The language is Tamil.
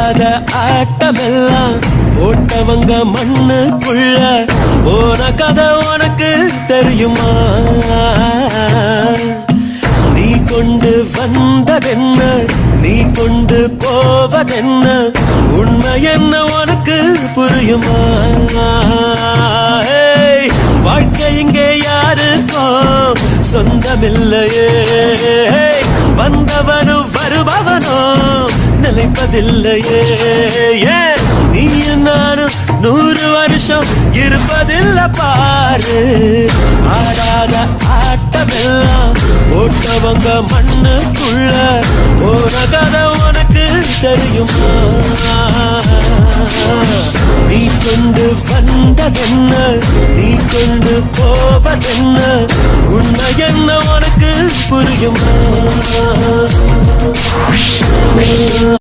ஆடாத ஆட்டமெல்லாம் போட்டவங்க மண்ணுக்குள்ள போன கதை உனக்கு தெரியுமா? நீ கொண்டு வந்ததென்ன, நீ கொண்டு போவதென்ன, உண்மை என்ன உனக்கு புரியுமா? வாழ்க்கை இங்கே யாருக்கோ சொந்தமில்லையே, வந்தவனு வருபவனோ நிலைப்பதில்லையே. நீயும் நானும் 100 வருஷம் இருப்பதில்லை பாரு. ஆடாத ஆட்டமெல்லாம் போட்டவங்க மண்ணுக்குள்ள போன கதை உனக்கு தெரியுமா? நீ கொண்டு வந்ததென்ன, நீ கொண்டு போவதென்ன, உண்மை என்ன உனக்கு புரியுமா?